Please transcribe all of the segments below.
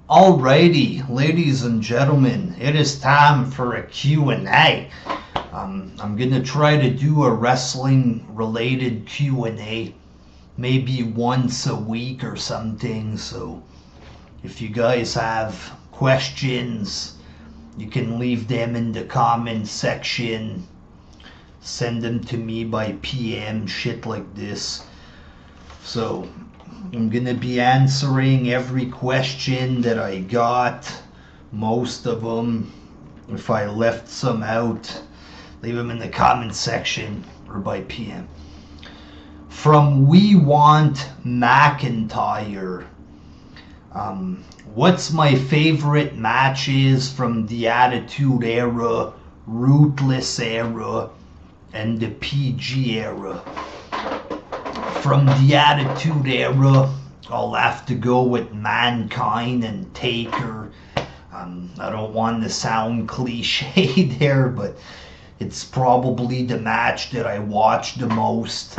Alrighty, ladies and gentlemen, it is time for a Q&A. I'm gonna try to do a wrestling-related Q&A, maybe once a week or something. So, if you guys have questions, you can leave them in the comment section. Send them to me by PM, shit like this. So, I'm gonna be answering every question that I got, most of them. If I left some out, leave them in the comment section or by PM. From We Want McIntyre. What's my favorite matches from the Attitude Era, Ruthless Era, and the PG Era? From the Attitude Era, I'll have to go with Mankind and Taker. I don't want to sound cliche there, but it's probably the match that I watch the most.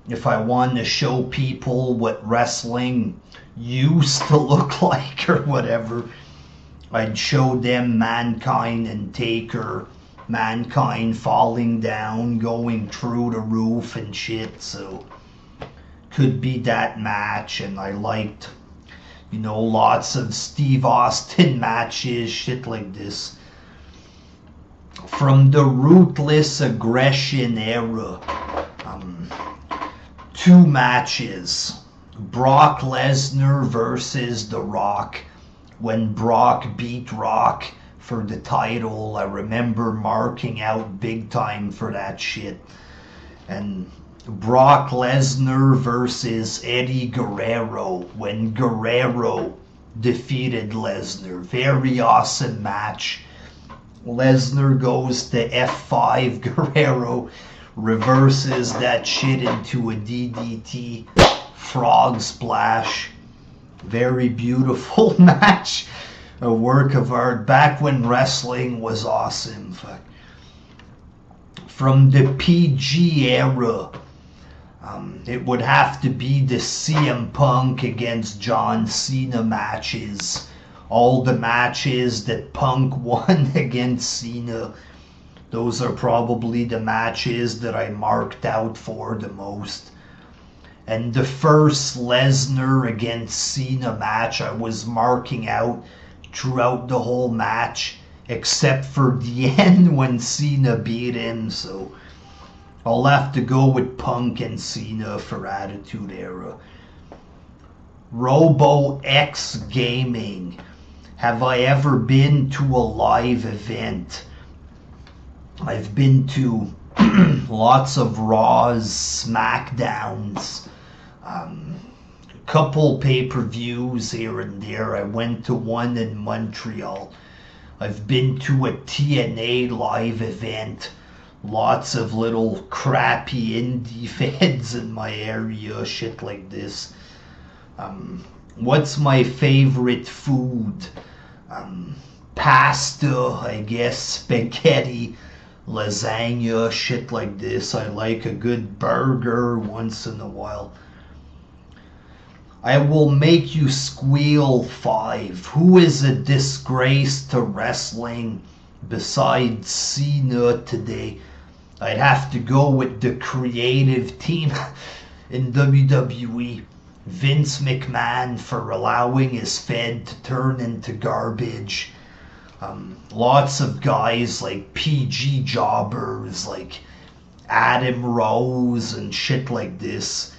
If I want to show people what wrestling used to look like or whatever, I'd show them Mankind and Taker. Mankind falling down, going through the roof and shit, so could be that match. And I liked, lots of Steve Austin matches, shit like this. From the Ruthless Aggression Era, two matches. Brock Lesnar versus The Rock. When Brock beat Rock for the title, I remember marking out big time for that shit. And Brock Lesnar versus Eddie Guerrero, when Guerrero defeated Lesnar. Very awesome match. Lesnar goes to F5, Guerrero reverses that shit into a DDT, frog splash. Very beautiful match. A work of art. Back when wrestling was awesome. Fuck. From the PG era, it would have to be the CM Punk against John Cena matches. All the matches that Punk won against Cena. Those are probably the matches that I marked out for the most. And the first Lesnar against Cena match I was marking out throughout the whole match, except for the end when Cena beat him. So I'll have to go with Punk and Cena for Attitude Era. Robo X Gaming. Have I ever been to a live event? I've been to lots of Raws, SmackDowns, a couple pay-per-views here and there. I went to one in Montreal. I've been to a TNA live event. Lots of little crappy indie feds in my area, shit like this. What's my favorite food? Pasta, I guess, spaghetti, lasagna, shit like this. I like a good burger once in a while. I will make you squeal 5. Who is a disgrace to wrestling besides Cena today? I'd have to go with the creative team in WWE. Vince McMahon for allowing his Fed to turn into garbage. Lots of guys like PG jobbers, like Adam Rose and shit like this.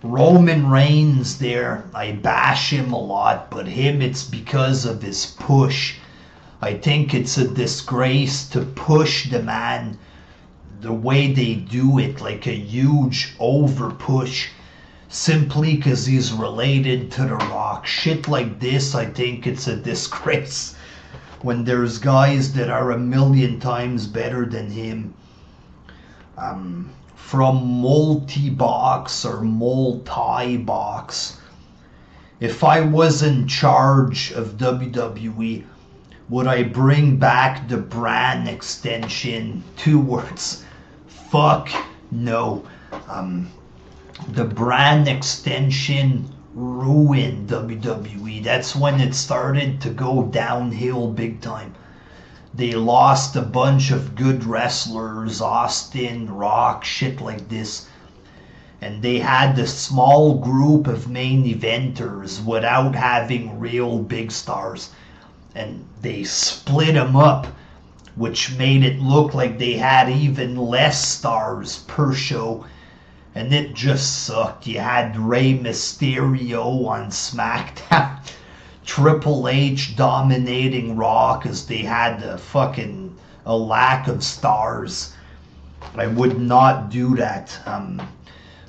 Roman Reigns there, I bash him a lot, but him it's because of his push. I think it's a disgrace to push the man the way they do it, like a huge over push, simply because he's related to The Rock. Shit like this, I think it's a disgrace when there's guys that are a million times better than him. From multi-box or multi-box, if I was in charge of WWE, would I bring back the brand extension? 2 words. Fuck no. The brand extension ruined WWE. That's when it started to go downhill big time. They lost a bunch of good wrestlers, Austin, Rock, shit like this. And they had a small group of main eventers without having real big stars. And they split them up, which made it look like they had even less stars per show. And it just sucked. You had Rey Mysterio on SmackDown. Triple H dominating Raw because they had a lack of stars. I would not do that.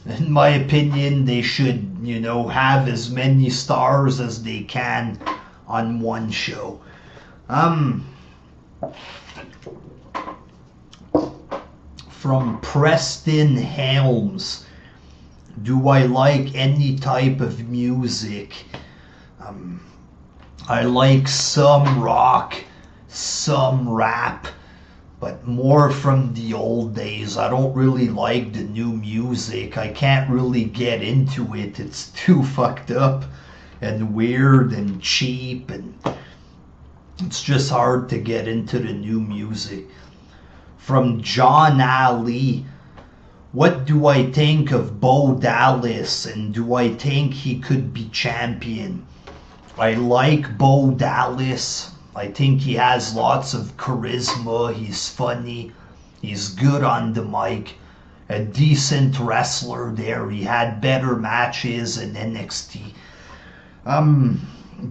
In my opinion, they should, have as many stars as they can on one show. From Preston Helms, do I like any type of music? I like some rock, some rap, but more from the old days. I don't really like the new music. I can't really get into it. It's too fucked up and weird and cheap, and it's just hard to get into the new music. From John Ali, what do I think of Bo Dallas, and do I think he could be champion? I like Bo Dallas. I think he has lots of charisma. He's funny. He's good on the mic. A decent wrestler there. He had better matches in NXT.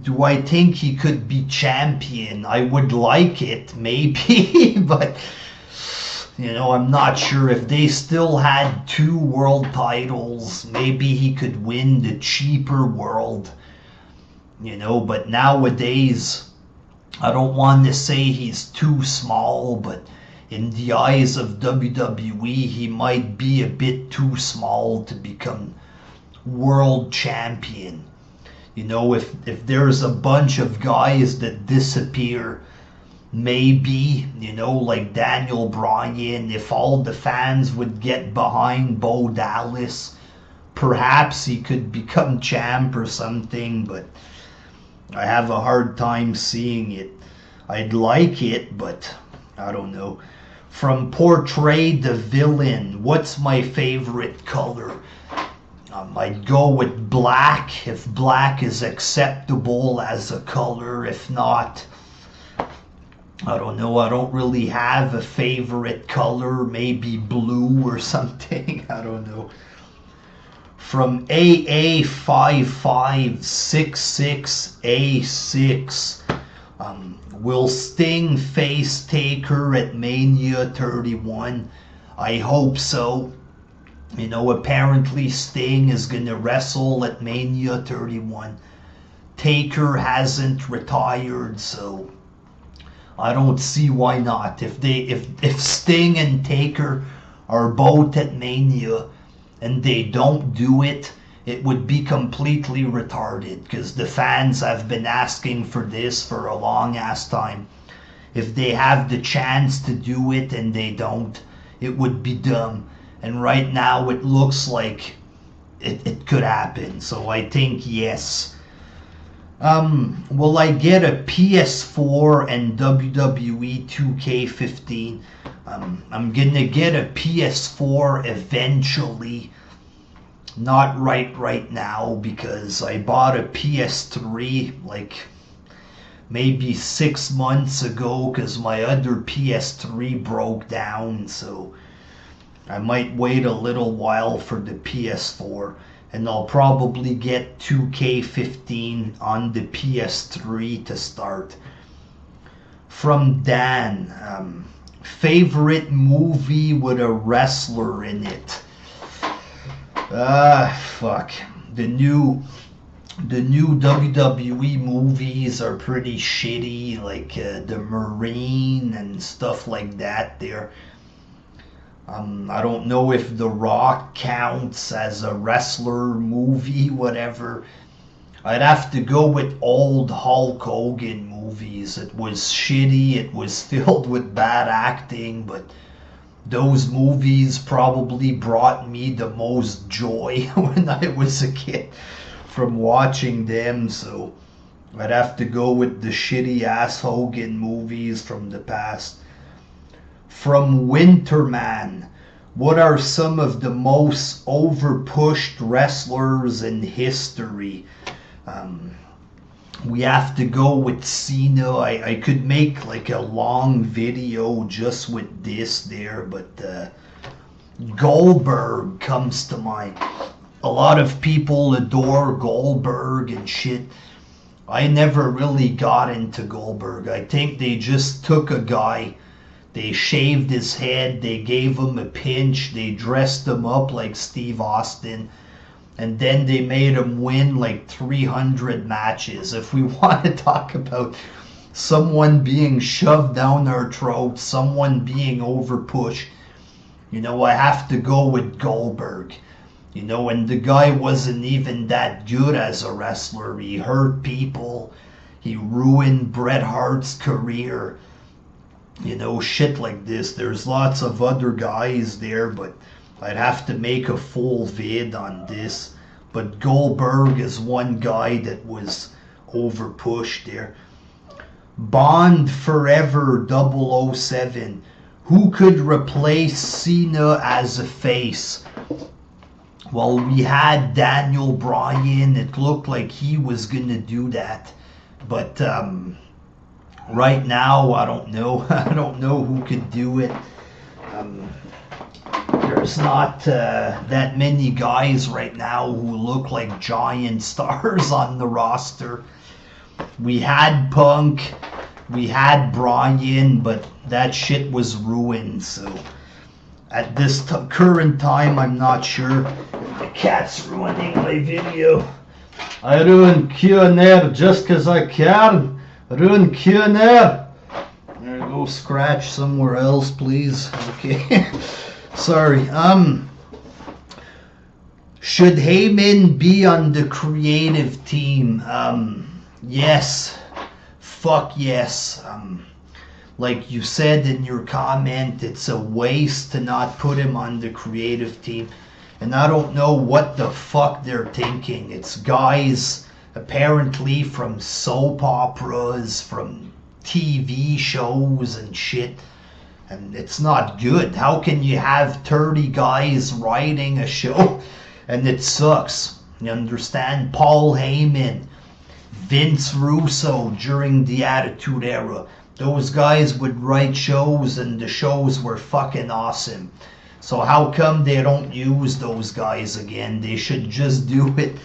Do I think he could be champion? I would like it, maybe, but I'm not sure. If they still had 2 world titles, maybe he could win the cheaper world. But nowadays, I don't want to say he's too small, but in the eyes of WWE, he might be a bit too small to become world champion. If there's a bunch of guys that disappear, maybe, like Daniel Bryan, if all the fans would get behind Bo Dallas, perhaps he could become champ or something, but I have a hard time seeing it. I'd like it, but I don't know. From Portray the Villain, what's my favorite color? I'd go with black, if black is acceptable as a color. If not, I don't know. I don't really have a favorite color. Maybe blue or something. I don't know. From AA5566A6, will Sting face Taker at Mania 31? I hope so. Apparently Sting is going to wrestle at Mania 31. Taker hasn't retired, so I don't see why not. If Sting and Taker are both at Mania and they don't do it, it would be completely retarded, because the fans have been asking for this for a long ass time. If they have the chance to do it and they don't, it would be dumb. And right now it looks like it could happen. So I think yes. Will I get a PS4 and WWE 2K15? I'm gonna get a PS4 eventually. Not right now, because I bought a PS3 like maybe 6 months ago, because my other PS3 broke down. So I might wait a little while for the PS4, and I'll probably get 2K15 on the PS3 to start. From Dan, favorite movie with a wrestler in it? Fuck. The new WWE movies are pretty shitty, like The Marine and stuff like that there. I don't know if The Rock counts as a wrestler movie, whatever. I'd have to go with old Hulk Hogan movies. It was shitty, it was filled with bad acting, but those movies probably brought me the most joy when I was a kid. from watching them, so I'd have to go with the shitty ass Hogan movies from the past. From Winterman, what are some of the most overpushed wrestlers in history? We have to go with Cena. I could make like a long video just with this there, but Goldberg comes to mind. A lot of people adore Goldberg and shit. I never really got into Goldberg. I think they just took a guy, they shaved his head, they gave him a pinch, they dressed him up like Steve Austin, and then they made him win like 300 matches. If we want to talk about someone being shoved down our throat, someone being overpushed, I have to go with Goldberg. And the guy wasn't even that good as a wrestler. He hurt people. He ruined Bret Hart's career. Shit like this. There's lots of other guys there, but I'd have to make a full vid on this. But Goldberg is one guy that was overpushed there. Bond Forever 007. Who could replace Cena as a face? Well, we had Daniel Bryan. It looked like he was going to do that. But right now, I don't know. I don't know who could do it. There's not that many guys right now who look like giant stars on the roster. We had Punk. We had Bryan, but that shit was ruined. So at this current time, I'm not sure. The cat's ruining my video. I ruin Q&A just because I can. Ruin Q&A. There, go scratch somewhere else, please. Okay. Sorry. Should Heyman be on the creative team? Yes. Fuck yes. Like you said in your comment, it's a waste to not put him on the creative team. And I don't know what the fuck they're thinking. It's guys apparently from soap operas, from TV shows and shit. And it's not good. How can you have 30 guys writing a show and it sucks? You understand? Paul Heyman, Vince Russo during the Attitude Era. Those guys would write shows and the shows were fucking awesome. So how come they don't use those guys again? They should just do it.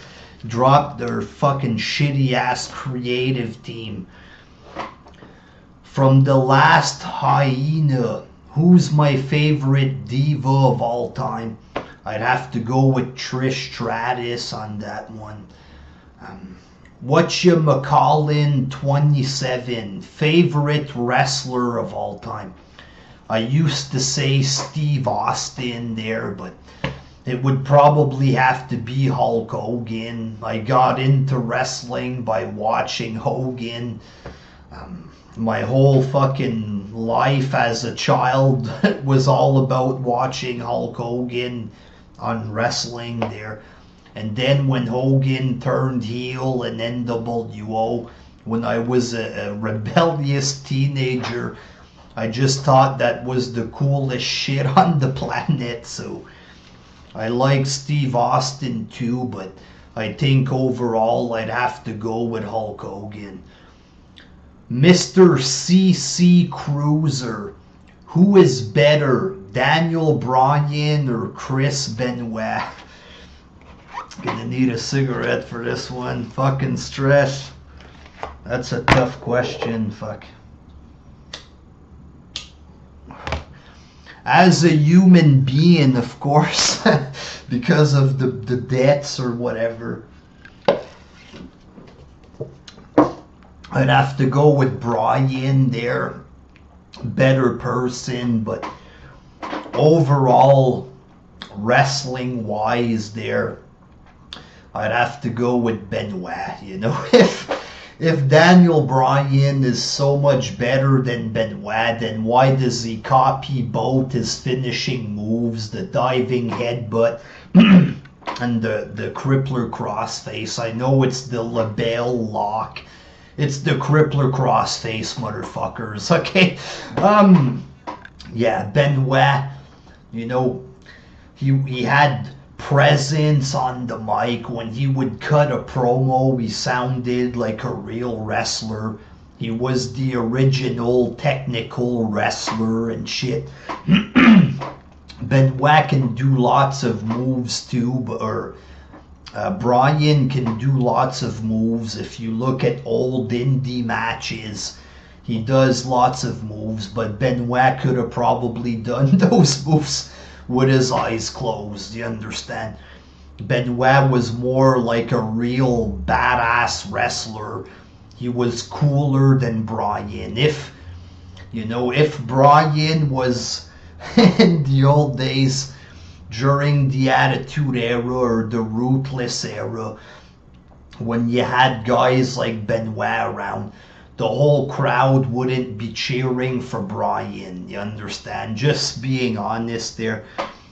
Drop their fucking shitty ass creative team. From The Last Hyena, who's my favorite diva of all time? I'd have to go with Trish Stratus on that one. Whatchamacallin 27, favorite wrestler of all time. I used to say Steve Austin there, but it would probably have to be Hulk Hogan. I got into wrestling by watching Hogan. My whole fucking life as a child was all about watching Hulk Hogan on wrestling there. And then when Hogan turned heel in NWO, when I was a rebellious teenager, I just thought that was the coolest shit on the planet. So I like Steve Austin too, but I think overall I'd have to go with Hulk Hogan. Mr. CC Cruiser, who is better, Daniel Bryan or Chris Benoit? Gonna need a cigarette for this one. Fucking stress. That's a tough question. Fuck. As a human being, of course, because of the deaths or whatever, I'd have to go with Bryan there. Better person, but overall, wrestling-wise there, I'd have to go with Benoit. If Daniel Bryan is so much better than Benoit, then why does he copy both his finishing moves, the diving headbutt and the crippler crossface. I know it's the label lock. It's the crippler crossface, motherfuckers. Okay. Yeah, Benoit, you know, he had presence on the mic. When he would cut a promo, he sounded like a real wrestler. He was the original technical wrestler and shit. Benoit can do lots of moves too, Brian can do lots of moves. If you look at old indie matches, he does lots of moves, but Benoit could have probably done those moves with his eyes closed, you understand? Benoit was more like a real badass wrestler. He was cooler than Brian. If Brian was in the old days during the Attitude Era or the Ruthless Era, when you had guys like Benoit around, the whole crowd wouldn't be cheering for Brian, you understand? Just being honest there,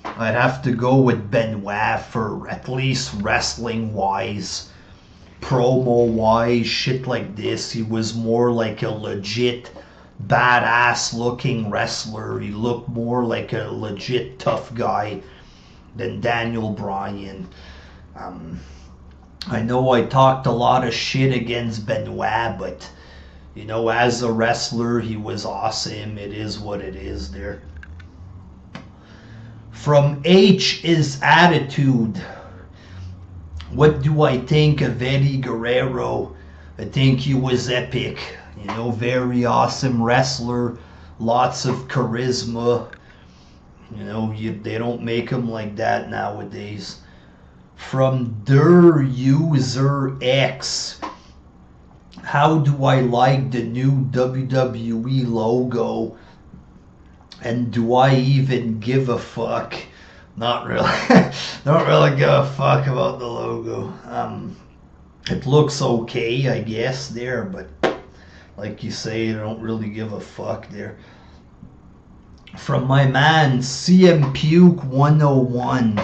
I'd have to go with Benoit for at least wrestling-wise, promo-wise, shit like this. He was more like a legit, badass-looking wrestler. He looked more like a legit tough guy than Daniel Bryan. I know I talked a lot of shit against Benoit, but as a wrestler, he was awesome. It is what it is there. From H is Attitude. What do I think of Eddie Guerrero? I think he was epic. Very awesome wrestler. Lots of charisma. They don't make him like that nowadays. From Der User X. How do I like the new WWE logo? And do I even give a fuck? Not really. Don't really give a fuck about the logo. It looks okay, I guess, there, but like you say, I don't really give a fuck there. From my man, CM Puke 101.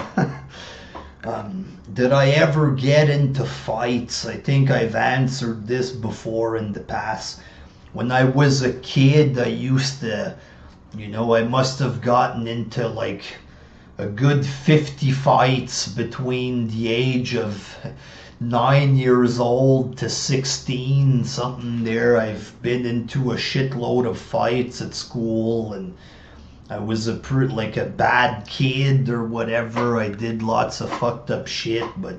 Did I ever get into fights? I think I've answered this before in the past. When I was a kid, I used to, I must have gotten into like a good 50 fights between the age of 9 years old to 16, something there. I've been into a shitload of fights at school, and I was a bad kid or whatever. I did lots of fucked up shit, but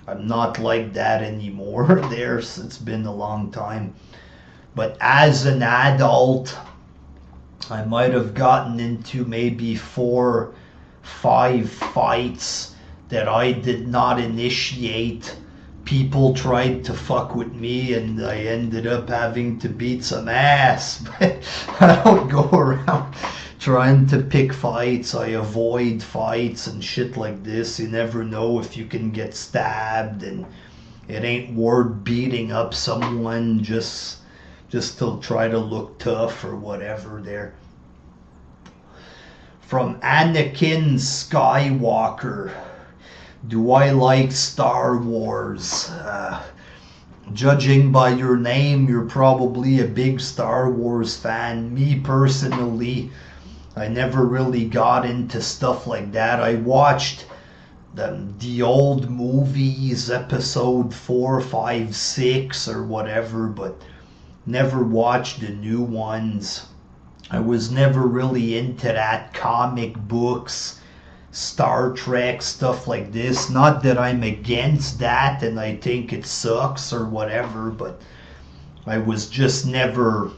I'm not like that anymore there. It's been a long time. But as an adult, I might have gotten into maybe 4, 5 fights that I did not initiate. People tried to fuck with me and I ended up having to beat some ass. But I don't go around trying to pick fights. I avoid fights and shit like this. You never know if you can get stabbed, and it ain't worth beating up someone just to try to look tough or whatever there. From Anakin Skywalker. Do I like Star Wars? Judging by your name, you're probably a big Star Wars fan. Me personally, I never really got into stuff like that. I watched the old movies, episode 4, 5, 6 or whatever, but never watched the new ones. I was never really into that, comic books, Star Trek, stuff like this. Not that I'm against that and I think it sucks or whatever, but I was just never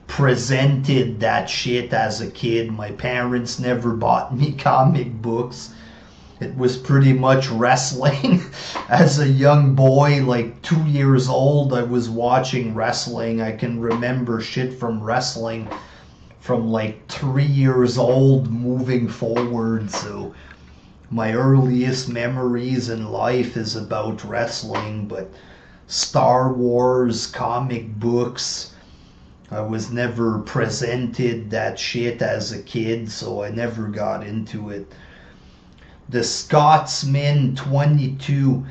presented that shit as a kid. My parents never bought me comic books. It was pretty much wrestling. As a young boy, like 2 years old, I was watching wrestling. I can remember shit from wrestling from like 3 years old moving forward. So my earliest memories in life is about wrestling, but Star Wars, comic books, I was never presented that shit as a kid, so I never got into it. The Scotsman 22.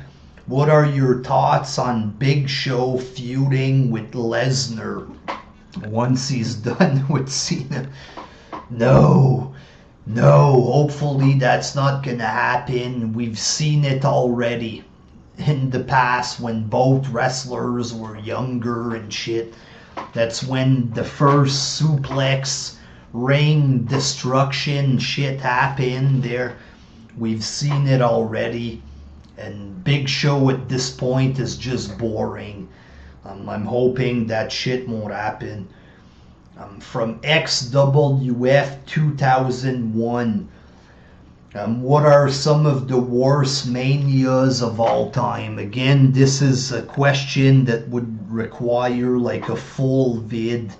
What are your thoughts on Big Show feuding with Lesnar once he's done with Cena? No. Hopefully that's not gonna happen. We've seen it already in the past when both wrestlers were younger and shit. That's when the first suplex ring destruction shit happened there. We've seen it already. And Big Show at this point is just boring. I'm hoping that shit won't happen. From XWF 2001. What are some of the worst manias of all time? Again, this is a question that would require like a full vid.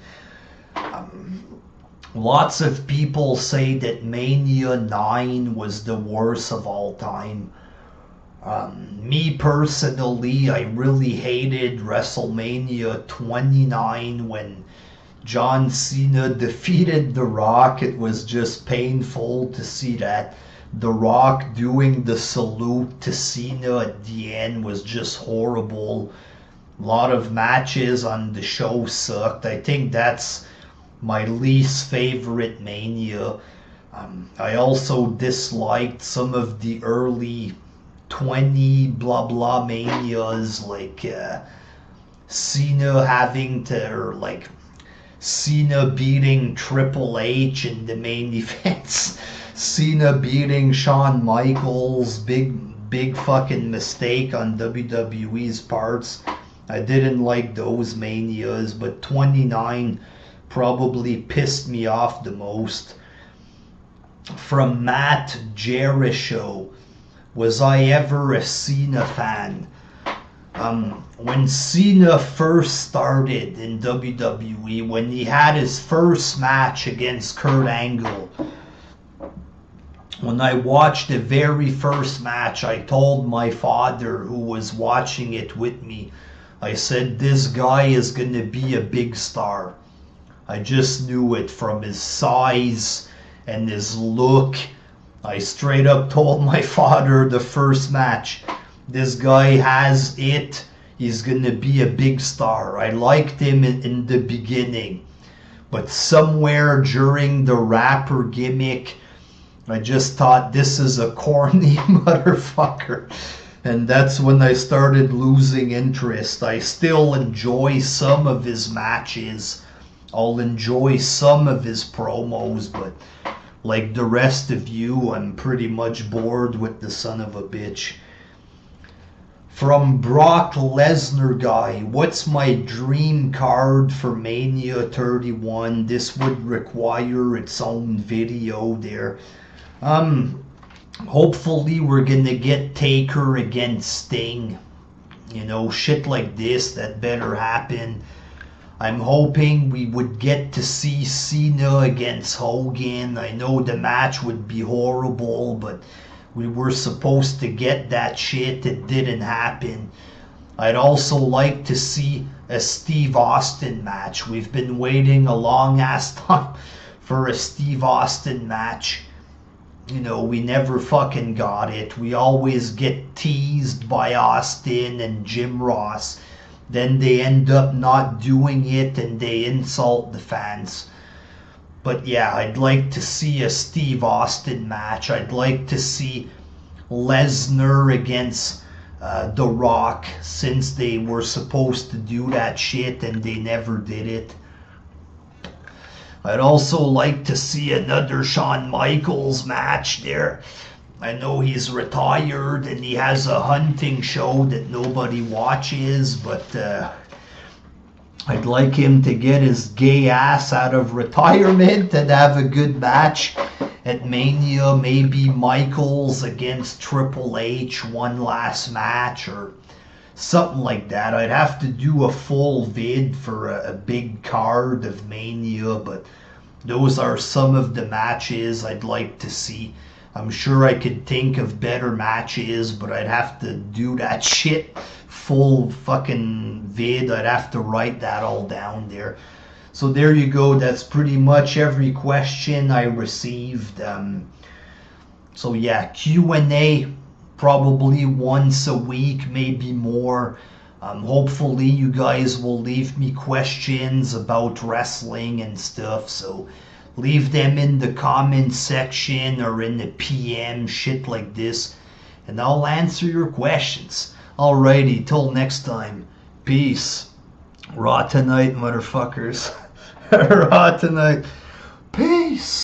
Lots of people say that Mania 9 was the worst of all time. Me personally, I really hated WrestleMania 29 when John Cena defeated The Rock. It was just painful to see that. The Rock doing the salute to Cena at the end was just horrible. A lot of matches on the show sucked. I think that's my least favorite Mania. I also disliked some of the early 20 blah blah Manias, like Cena having to, or like Cena beating Triple H in the main events. Cena beating Shawn Michaels. Big fucking mistake on WWE's parts. I didn't like those Manias, but 29 probably pissed me off the most. From Matt Jericho. Was I ever a Cena fan? When Cena first started in WWE, when he had his first match against Kurt Angle, when I watched the very first match, I told my father, who was watching it with me, I said, this guy is going to be a big star. I just knew it from his size and his look. I straight up told my father the first match, this guy has it. He's going to be a big star. I liked him in the beginning. But somewhere during the rapper gimmick, I just thought, this is a corny motherfucker. And that's when I started losing interest. I still enjoy some of his matches. I'll enjoy some of his promos, but like the rest of you, I'm pretty much bored with the son of a bitch. From Brock Lesnar guy, what's my dream card for Mania 31? This would require its own video there. Hopefully we're gonna get Taker against Sting. You know, shit like this, that better happen. I'm hoping we would get to see Cena against Hogan. I know the match would be horrible, but we were supposed to get that shit. It didn't happen. I'd also like to see a Steve Austin match. We've been waiting a long ass time for a Steve Austin match. You know, we never fucking got it. We always get teased by Austin and Jim Ross. Then they end up not doing it and they insult the fans. But yeah, I'd like to see a Steve Austin match. I'd like to see Lesnar against The Rock, since they were supposed to do that shit and they never did it. I'd also like to see another Shawn Michaels match there. I know he's retired and he has a hunting show that nobody watches, but I'd like him to get his gay ass out of retirement and have a good match at Mania. Maybe Michaels against Triple H, one last match or something like that. I'd have to do a full vid for a big card of Mania, but those are some of the matches I'd like to see. I'm sure I could think of better matches, but I'd have to do that shit full fucking vid. I'd have to write that all down there. So there you go. That's pretty much every question I received. So yeah, Q&A probably once a week, maybe more. Hopefully you guys will leave me questions about wrestling and stuff. So leave them in the comment section or in the PM, shit like this, and I'll answer your questions. Alrighty, till next time. Peace. Raw tonight, motherfuckers. Raw tonight. Peace.